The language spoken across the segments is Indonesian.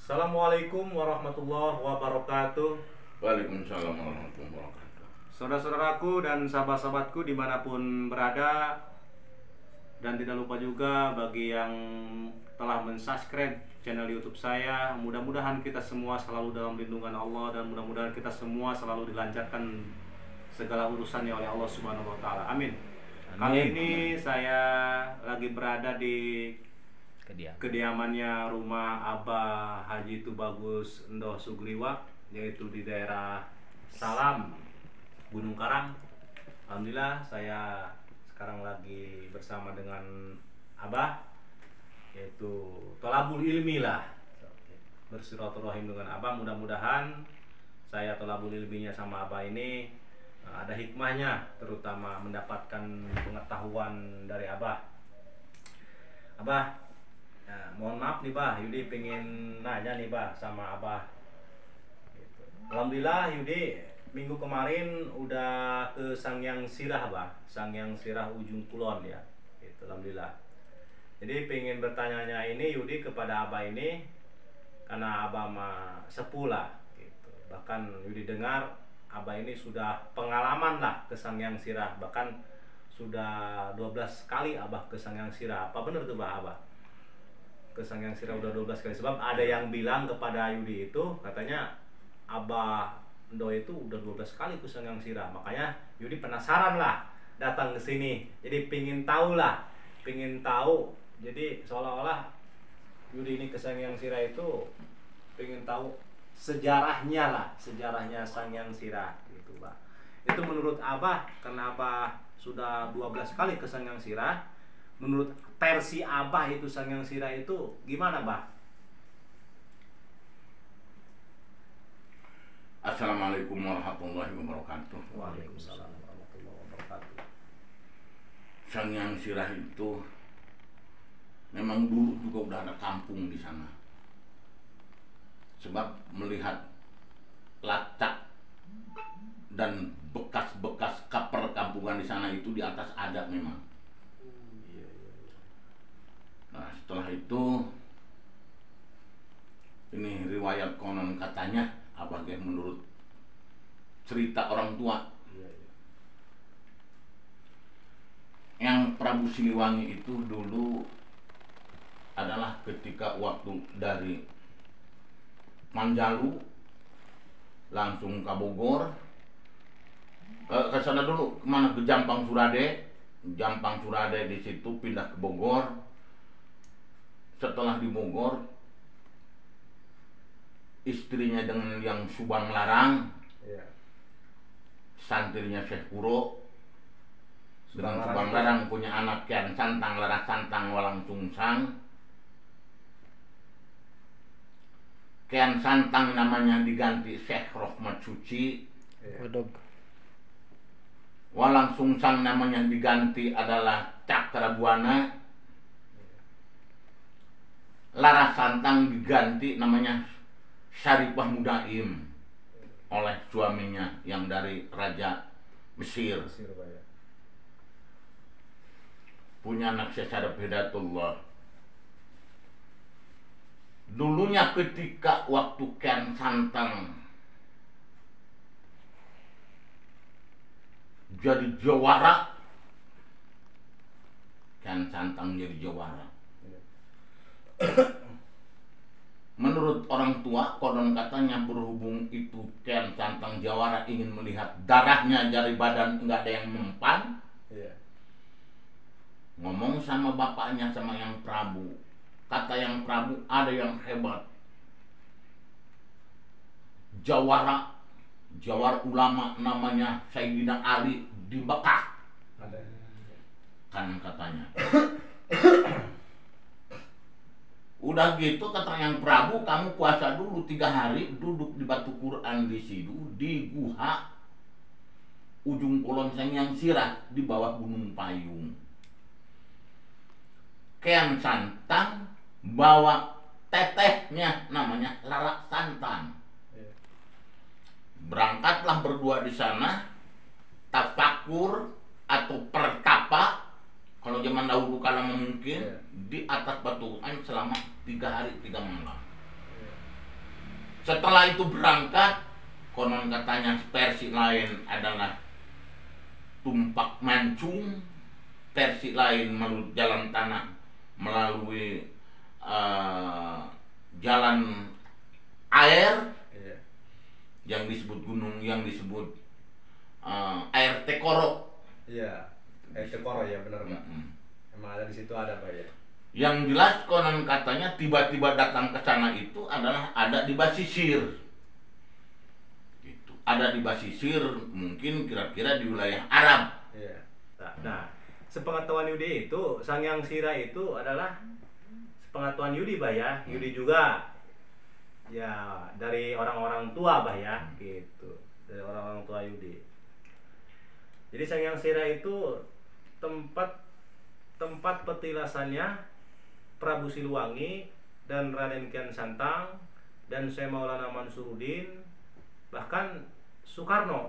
Assalamualaikum warahmatullahi wabarakatuh. Waalaikumsalam warahmatullahi wabarakatuh. Saudara-saudaraku dan sahabat-sahabatku dimanapun berada, dan tidak lupa juga bagi yang telah mensubscribe channel YouTube saya. Mudah-mudahan kita semua selalu dalam lindungan Allah, dan mudah-mudahan kita semua selalu dilancarkan segala urusannya oleh Allah Subhanahu wa taala. Amin. Kali ini saya lagi berada di kediamannya rumah Abah Haji Tubagus Endoh Sugriwa, yaitu di daerah Salam, Gunung Karang. Alhamdulillah saya sekarang lagi bersama dengan Abah, yaitu tolabul ilmi lah, bersilaturahim dengan Abah. Mudah-mudahan saya tolabul ilminya sama Abah ini ada hikmahnya, terutama mendapatkan pengetahuan dari Abah. Abah, nah, mohon maaf nih Bah, Yudi pengen nanya nih Bah sama Abah gitu. Alhamdulillah Yudi minggu kemarin udah ke Sangyang Sirah Bah, Sangyang Sirah Ujung Kulon ya gitu. Alhamdulillah. Jadi pengen bertanya ini Yudi kepada Abah ini, karena Abah mah sepuh lah gitu. Bahkan Yudi dengar Abah ini sudah pengalaman lah ke Sangyang Sirah, bahkan sudah 12 kali Abah ke Sangyang Sirah. Apa bener tuh Bah Abah? Ke Sangyang Sirah udah 12 kali. Sebab ada yang bilang kepada Yudi itu, katanya Abah Endo itu udah 12 kali ke Sangyang Sirah. Makanya Yudi penasaran lah datang ke sini. Jadi pingin tahu lah, pingin tahu. Jadi seolah-olah Yudi ini ke Sangyang Sirah itu pingin tahu sejarahnya lah, sejarahnya Sangyang Sirah gitu Pak. Itu menurut Abah, karena Abah sudah 12 kali ke Sangyang Sirah, menurut versi Abah itu Sangyang Sirah itu gimana Bah? Assalamualaikum warahmatullahi wabarakatuh. Waalaikumsalam warahmatullahi wabarakatuh. Sangyang Sirah itu memang dulu juga udah ada kampung di sana. Sebab melihat lacak dan bekas-bekas perkampungan di sana itu di atas ada memang. Nah, setelah itu ini riwayat konon katanya, apakah menurut cerita orang tua, yang Prabu Siliwangi itu dulu adalah ketika waktu dari Manjalu langsung ke Bogor, ke sana dulu kemana, ke Jampang Surade. Jampang Surade di situ pindah ke Bogor. Setelah di Bogor, istrinya dengan yang Subang Larang, santirnya Syekh Kuro, dengan Subang Larang punya anak Kian Santang, Laras Santang, Walang Sungsang. Kian Santang namanya diganti Syekh Rohmat Suci. Walang Sungsang namanya diganti adalah Cakrabuana. Laras Santang diganti namanya Syarifah Mudaim oleh suaminya yang dari Raja Mesir. Punya anak Syarif Hidayatullah. Dulunya ketika waktu Kian Santang jadi jawara, Kian Santang jadi jawara. Menurut orang tua, konon katanya berhubung itu Kian Santang jawara ingin melihat darahnya dari badan nggak ada yang mempan, ngomong sama bapaknya, sama yang Prabu. Kata yang Prabu, ada yang hebat, jawara ulama namanya Sayyidina Ali di Mekah, kan katanya. Udah gitu kata yang Prabu, kamu puasa dulu 3 hari, duduk di batu Quran di situ, di guha ujung Kulon Sanyang Sirah di bawah Gunung Payung. Kian Santang bawa tetehnya namanya Lala Santang. Berangkatlah berdua di sana, tafakur atau pertapa kalau zaman dahulu kala mungkin di atas batu Quran selama 3 hari 3 malam. Setelah itu berangkat, konon katanya versi lain adalah tumpak mancung, versi lain melalui jalan tanah, melalui jalan air yang disebut gunung, yang disebut air Tekoro. Iya, air Tekoro ya benar Pak. Emang ada di situ ada Pak ya. Yang jelas konon katanya tiba-tiba datang ke sana itu adalah ada di basisir. Gitu. Ada di basisir, mungkin kira-kira di wilayah Arab. Iya. Nah, sepengetahuan Yudi itu Sangyang Sirah itu adalah sepengetahuan Yudi Pak ya. Yudi juga ya dari orang-orang tua Pak ya, gitu. Dari orang-orang tua Yudi. Jadi Sangyang Sirah itu tempat petilasannya Prabu Siliwangi dan Raden Kian Santang dan Syekh Maulana Mansuruddin, bahkan Soekarno,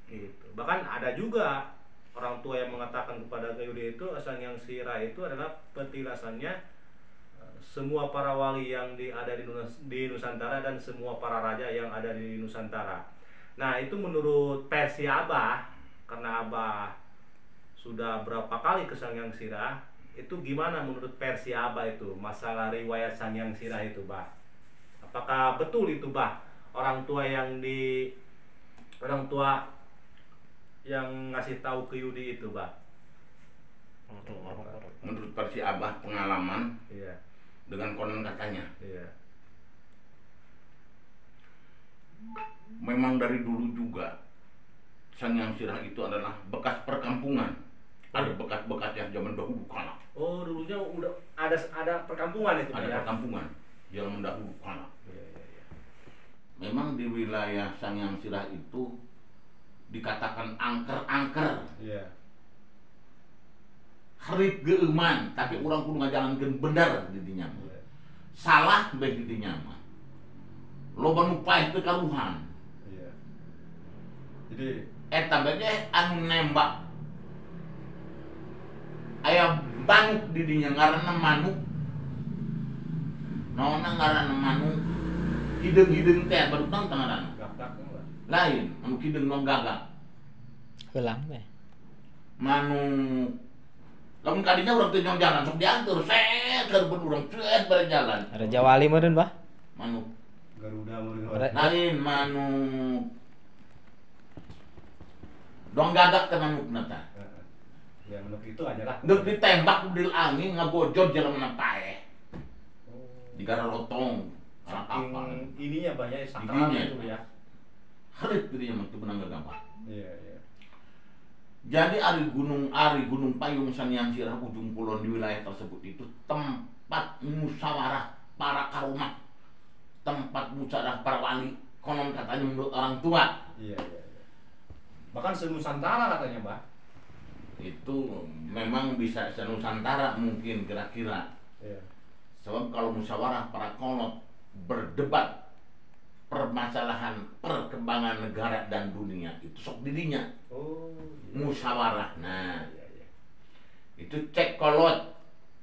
gitu. Bahkan ada juga orang tua yang mengatakan kepada Yudi itu Sangyang Sirah itu adalah petilasannya semua para wali yang ada di Nusantara dan semua para raja yang ada di Nusantara. Nah, itu menurut versi Abah, karena Abah sudah berapa kali ke Sangyang Sirah. Itu gimana menurut versi Abah itu masalah riwayat Sangyang Sirah itu, Bah? Apakah betul itu, Bah? Orang tua yang ngasih tahu ke Yudi itu, Bah? Menurut versi Abah pengalaman, Iya. dengan konon katanya. Iya. Memang dari dulu juga Sangyang Sirah itu adalah bekas perkampungan. Ada bekas-bekasnya zaman dahulu kala. Oh, dulunya udah ada perkampungan itu, Ada ya? perkampungan zaman dahulu kala. Iya, iya, iya. Memang di wilayah Sangyang Sirah itu dikatakan angker-angker, Iya. harip geuman, tapi orang kudu ngajalankeun bener di dinya. Iya. Salah bae di dinya mah. Loba nu paeh teu karuhan. Iya. Jadi Eta bae anu nembak. Aya manuk di dinya ngaranna manuk. Naonna ngaranna manuk. Hideung-hideung teh baru tang ngaranna. gagak enggak? Lain, anu hideung nu gagak. Heulang teh. Manuk lamun kadinya urang teu nyong jalan sok diatur, set keur urang set bare jalan. Raja Wali meureun, Bah. Manuk Garuda meureun. lain manuk dong gagak teh manukna teh. Ya menurut itu aja lah. Deuk ditembak di angin ngagojod jalan paeh. Digara lotong. Saking ininya banyak sakral Giginya. itu ya. Harip dirinya mah teu beunang gampang. Iya, iya. Jadi ari Gunung Payung Sangyang Sirah ujung kulon di wilayah tersebut itu tempat musyawarah para karomah, tempat musyawarah para wali, konon katanya menurut orang tua. Iya, iya, iya. Bahkan se-Nusantara katanya, Mbak. Itu memang bisa se-Nusantara mungkin kira-kira. Iya. Sebab kalau musyawarah para kolot berdebat permasalahan perkembangan negara dan dunia itu sok dirinya Oh, iya. musyawarah. Nah, Iya, iya. itu cek kolot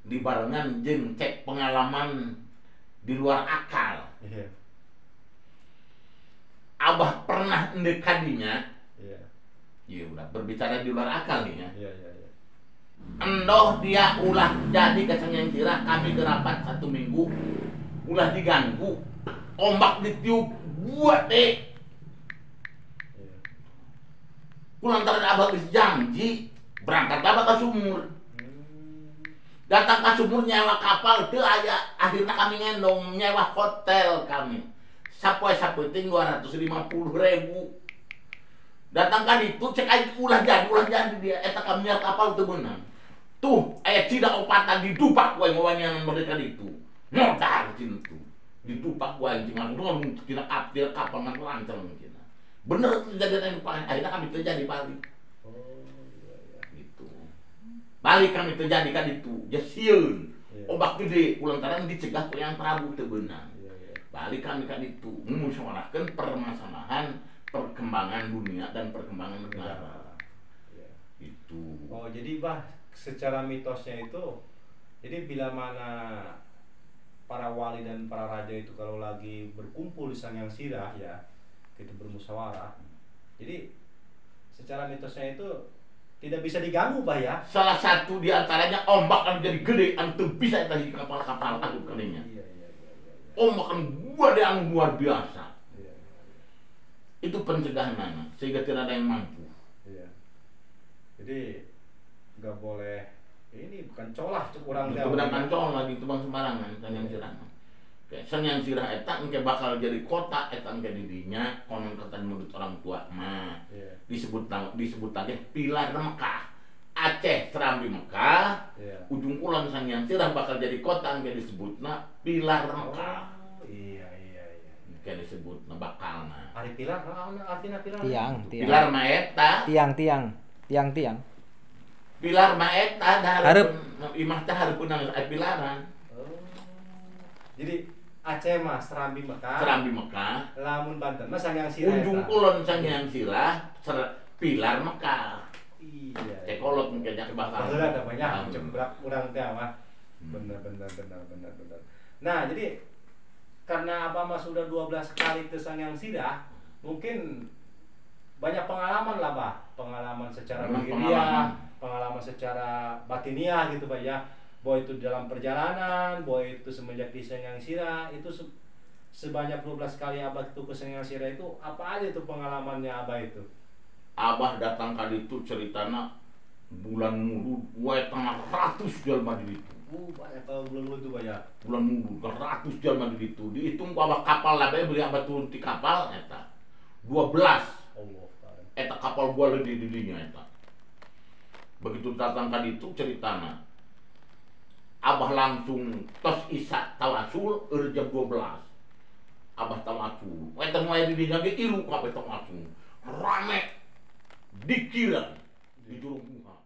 dibarengan jeung cek pengalaman di luar akal. Iya. Abah pernah endekadinya, Iya. ya udah berbicara di luar akal nih ya. Iya, iya, iya. Endoh dia ulah jadi ke Sangyang Sirah, kami gerapat 1 minggu, ulah diganggu, ombak ditiup, buat deh. Iya. Kulantaran abah geus janji, berangkat abah ke sumur. Datang ke sumur nyewa kapal, teu aya, akhirnya kami ngendong nyewa hotel kami. Sapoe-sapoe ting 250.000. Datang kan itu cek aja ulah jadi dia eta kami nyewa kapal teu beunang. Tuh aya cida opatan didupak we ngawanyanan mereka itu. modal cina tuh ditupak gua anjing ngomong kira kapal nang lanceng cina bener kejadian yang akhirnya kami terjadi balik gitu balik kami terjadi kan itu jasieun ombak gede kulantaran dicegah ku yang Prabu teu beunang balik kami kan itu musyawarahkeun permasalahan perkembangan dunia dan perkembangan negara itu. Oh jadi bah secara mitosnya itu jadi bila mana para wali dan para raja itu kalau lagi berkumpul di Sangyang Sirah ya gitu bermusyawarah jadi secara mitosnya itu tidak bisa diganggu bah ya. Salah satu di antaranya ombak kan jadi gede antum bisa tadi kapal-kapal adu kalinya. Ombak kan gede yang luar biasa. Itu pencegahan anak sehingga tidak ada yang mampu. Jadi nggak boleh ini bukan colah kurang itu benar kancol lagi itu bang sembarangan Sangyang Sirah. Sangyang Sirah eta engke bakal jadi kota eta engke didinya konon kata menurut orang tua mah disebut lagi pilar Mekah. Aceh Serambi Mekah ujung kulon Sangyang Sirah bakal jadi kota engke disebutna pilar Mekah. Iya. Engke disebutna bakalna. Ari pilar artinya pilar. Tiang. Pilar mah eta. Tiang. Pilar mah eta Hareup. imah teh hareupeun pilaran. Jadi Aceh mah Serambi Mekah. Serambi Mekah. Lamun Banten mah Sangyang Sirah. Ujung kulon Sangyang Sirah pilar Mekah. Iya. Cekolot mungkin nya bakal. Baheula ada banyak cembrak urang teh mah. Bener. Nah, jadi karena Abah mah sudah 12 kali ke Sangyang Sirah, mungkin banyak pengalaman lah, Bah. Pengalaman secara lahiriah, pengalaman secara batiniah gitu, Bah ya. Bahwa itu dalam perjalanan, bahwa itu semenjak di Sangyang Sirah, itu sebanyak 12 kali Abah itu ke Sangyang Sirah itu apa aja tuh pengalamannya Abah itu? Abah datang kali itu ceritana bulan mulu, wae tengah ratus jalma di ditu. Banyak kalau bulan itu banyak. Bulan mulu, ratus jalma di ditu. Dihitung ku Abah kapal lah, beli Abah turun di kapal, eta 12. Allah. Eta kapal gua di didinya eta. Begitu datang kali itu ceritana, Abah langsung tos isa tawasul jam 12. Abah tawasul. Eta nu aya di dinya ge ilu kabeh tawasul. Rame dikira di Jurung Muha.